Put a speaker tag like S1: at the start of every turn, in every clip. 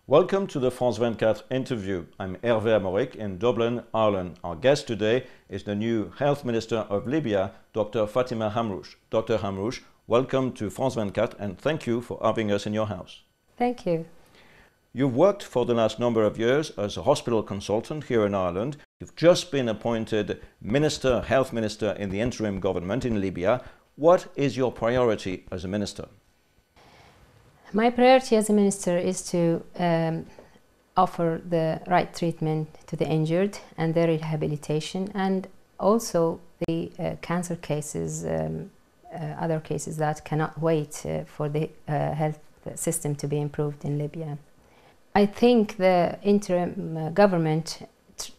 S1: Welcome to the France 24 interview. I'm Hervé Amoric in Dublin, Ireland. Our guest today is the new Health Minister of Libya, Dr. Fatima Hamrouche. Dr. Hamrouche, welcome to France 24 and thank you for having us in your house.
S2: Thank you.
S1: You've worked for the last number of years as a hospital consultant here in Ireland. You've just been appointed Health Minister in the interim government in Libya. What is your priority as a minister?
S2: My priority as a minister is to offer the right treatment to the injured and their rehabilitation, and also the cancer cases, other cases that cannot wait for the health system to be improved in Libya. I think the interim government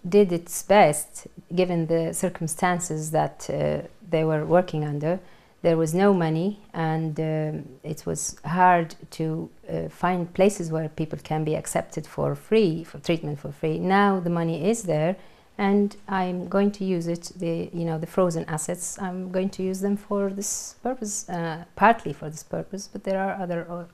S2: did its best given the circumstances that they were working under. There was no money, and it was hard to find places where people can be accepted for free, for treatment for free. Now the money is there, and I'm going to use it, the frozen assets, I'm going to use them for this purpose, partly for this purpose, but there are other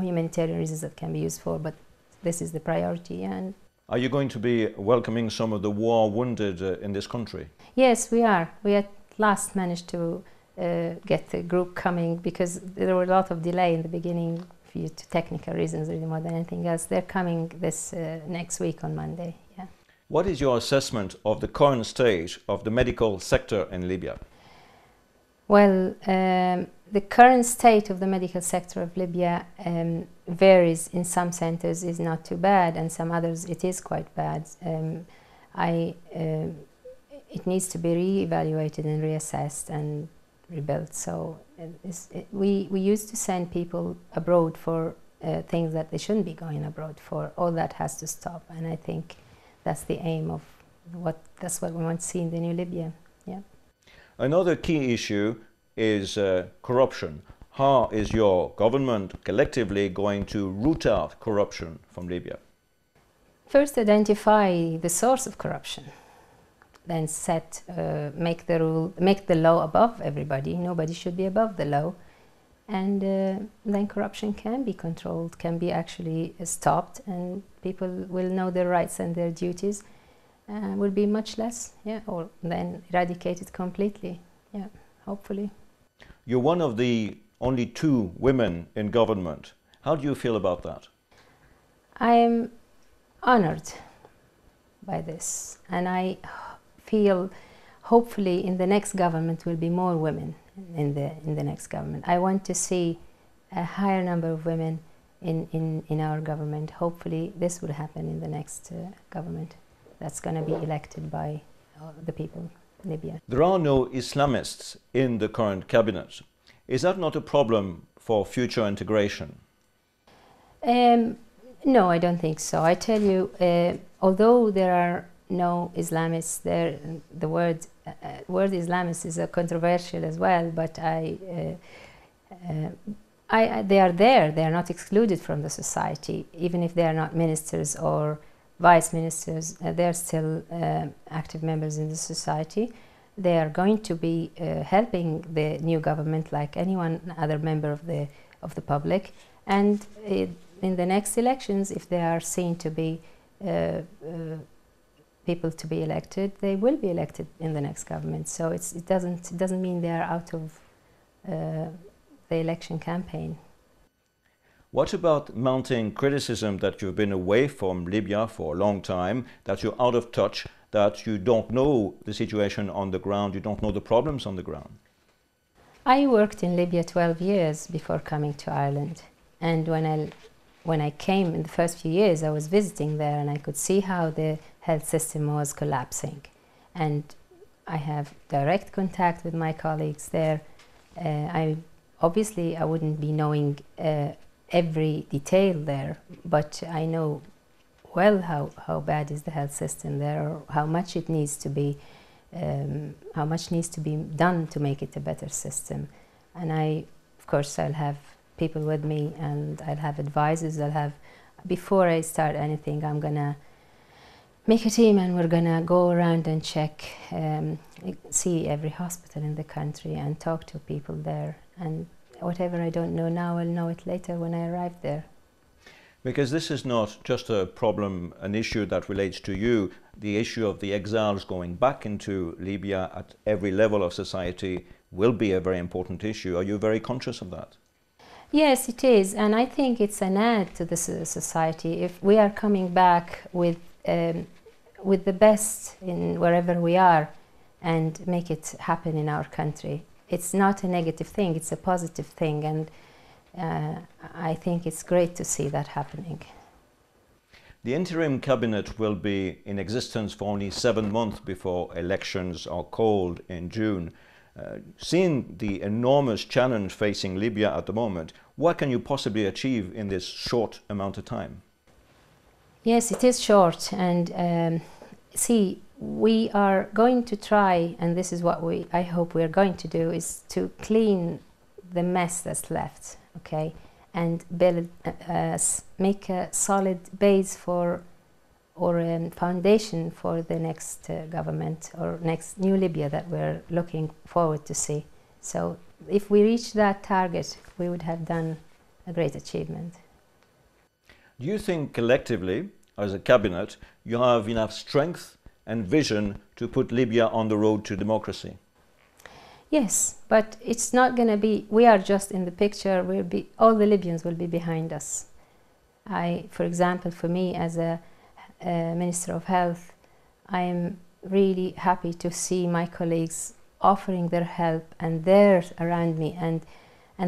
S2: humanitarian reasons that can be used for, but this is the priority. And
S1: are you going to be welcoming some of the war wounded in this country?
S2: Yes, we are. We at last managed to get the group coming, because there were a lot of delay in the beginning due to technical reasons, really more than anything else. They're coming this next week on Monday. Yeah.
S1: What is your assessment of the current state of the medical sector in Libya?
S2: Well, the current state of the medical sector of Libya varies. In some centers is not too bad, and some others it is quite bad. It needs to be re-evaluated and reassessed and rebuilt. So we used to send people abroad for things that they shouldn't be going abroad for. All that has to stop, and I think that's the aim of that's what we want to see in the new Libya. Yeah.
S1: Another key issue is corruption. How is your government collectively going to root out corruption from Libya?
S2: First, identify the source of corruption. Then make the law above everybody. Nobody should be above the law, and then corruption can be controlled, can be actually stopped, and people will know their rights and their duties. Will be much less, or then eradicated completely. Yeah, hopefully.
S1: You're one of the only 2 women in government. How do you feel about that?
S2: I am honored by this, and I feel hopefully in the next government will be more women in the next government. I want to see a higher number of women in our government. Hopefully this will happen in the next government that's going to be elected by the people in Libya.
S1: There are no Islamists in the current cabinet. Is that not a problem for future integration?
S2: No, I don't think so. I tell you, although there are no Islamists there, the word Islamist is controversial as well, but they are there. They are not excluded from the society, even if they are not ministers or vice ministers. They are still active members in the society. They are going to be helping the new government like anyone other member of the public, and in the next elections, if they are seen to be people to be elected, they will be elected in the next government. So it doesn't mean they are out of the election campaign.
S1: What about mounting criticism that you've been away from Libya for a long time, that you're out of touch, that you don't know the situation on the ground, you don't know the problems on the ground?
S2: I worked in Libya 12 years before coming to Ireland, and when I came in the first few years, I was visiting there, and I could see how the health system was collapsing. And I have direct contact with my colleagues there. Obviously I wouldn't be knowing every detail there, but I know well how bad is the health system there, or how much it needs to be, how much needs to be done to make it a better system. And of course, I'll have people with me, and I'll have advisors. Before I start anything, I'm gonna make a team and we're gonna go around and check, see every hospital in the country and talk to people there. And whatever I don't know now, I'll know it later when I arrive there.
S1: Because this is not just a problem, an issue that relates to you. The issue of the exiles going back into Libya at every level of society will be a very important issue. Are you very conscious of that?
S2: Yes, it is, and I think it's an add to the society if we are coming back with the best in wherever we are and make it happen in our country. It's not a negative thing, it's a positive thing, and I think it's great to see that happening.
S1: The interim cabinet will be in existence for only 7 months before elections are called in June. Seeing the enormous challenge facing Libya at the moment, what can you possibly achieve in this short amount of time?
S2: Yes, it is short, and see, we are going to try, and this is what I hope we are going to do, is to clean the mess that's left, okay, and build, make a solid base for, or a foundation for the next government or next new Libya that we're looking forward to see. So if we reach that target, we would have done a great achievement.
S1: Do you think collectively, as a cabinet, you have enough strength and vision to put Libya on the road to democracy?
S2: Yes, but it's not going to be, we are just in the picture, all the Libyans will be behind us. For example, for me as a Minister of Health, I am really happy to see my colleagues offering their help and they're around me, and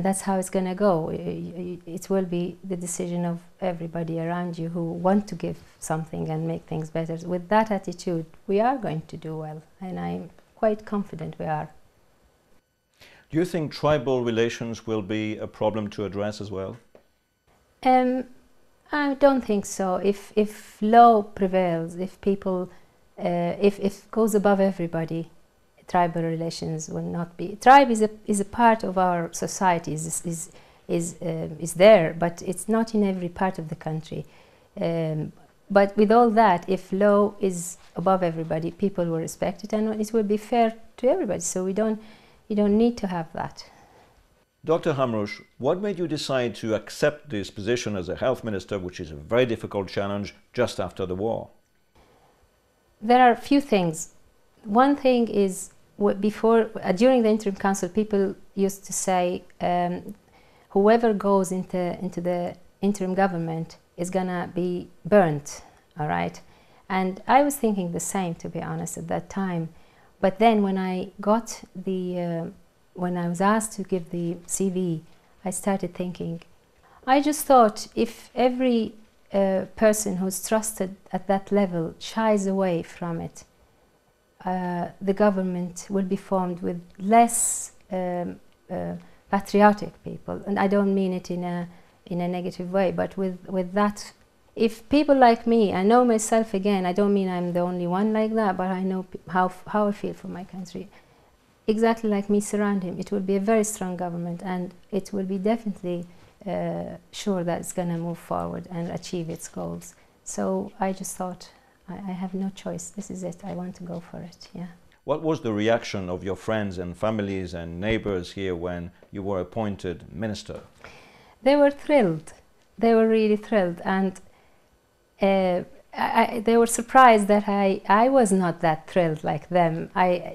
S2: that's how it's going to go. It will be the decision of everybody around you who want to give something and make things better. With that attitude, we are going to do well, and I'm quite confident we are.
S1: Do you think tribal relations will be a problem to address as well?
S2: I don't think so. If law prevails, if people, if it goes above everybody, tribal relations will not be. Tribe is a part of our society, is there, but it's not in every part of the country. But with all that, if law is above everybody, people will respect it, and it will be fair to everybody. So you don't need to have that.
S1: Dr. Hamrouche, what made you decide to accept this position as a health minister, which is a very difficult challenge, just after the war?
S2: There are a few things. One thing is, during the interim council, people used to say, whoever goes into the interim government is gonna be burnt, all right? And I was thinking the same, to be honest, at that time. But then when I got when I was asked to give the CV, I started thinking, I just thought if every person who's trusted at that level shies away from it, the government will be formed with less patriotic people. And I don't mean it in a negative way, but with that, if people like me, I know myself again, I don't mean I'm the only one like that, but I know how I feel for my country. Exactly like me surround him, it will be a very strong government, and it will be definitely sure that it's going to move forward and achieve its goals. So I just thought, I have no choice. This is it. I want to go for it. Yeah.
S1: What was the reaction of your friends and families and neighbors here when you were appointed minister?
S2: They were thrilled. They were really thrilled, and they were surprised that I was not that thrilled like them.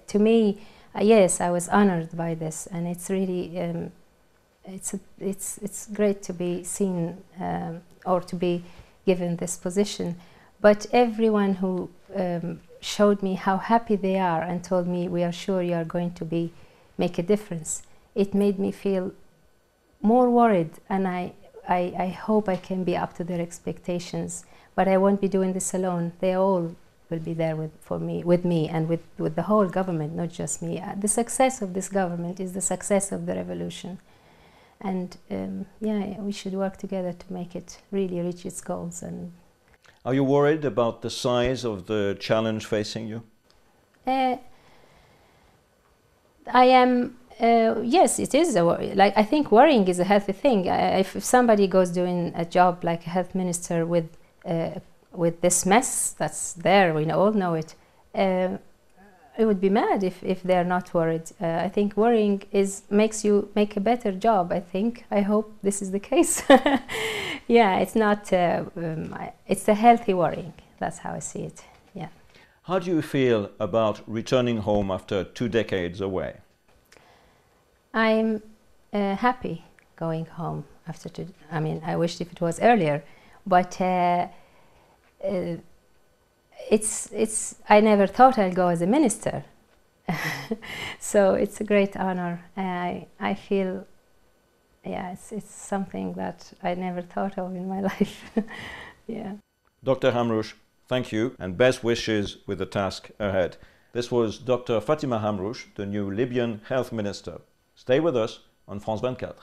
S2: To me, yes, I was honored by this, and it's really it's great to be seen or to be given this position. But everyone who showed me how happy they are and told me, we are sure you are going to make a difference, it made me feel more worried, and I hope I can be up to their expectations. But I won't be doing this alone. They all will be there with me and with the whole government, not just me. The success of this government is the success of the revolution. And yeah, we should work together to make it really reach its goals. And
S1: are you worried about the size of the challenge facing you?
S2: I am. Yes, it is a worry. Like, I think worrying is a healthy thing. If somebody goes doing a job like a health minister with with this mess that's there, we all know it, it would be mad if they're not worried. I think worrying makes you make a better job, I think. I hope this is the case. Yeah, it's not, it's a healthy worrying. That's how I see it, yeah.
S1: How do you feel about returning home after 2 decades away?
S2: I'm happy going home after I mean, I wished if it was earlier, but I never thought I'd go as a minister. So it's a great honor. I feel, yeah, it's something that I never thought of in my life. Yeah.
S1: Dr. Hamrouche, thank you and best wishes with the task ahead. This was Dr. Fatima Hamrouche, the new Libyan health minister. Stay with us on France 24.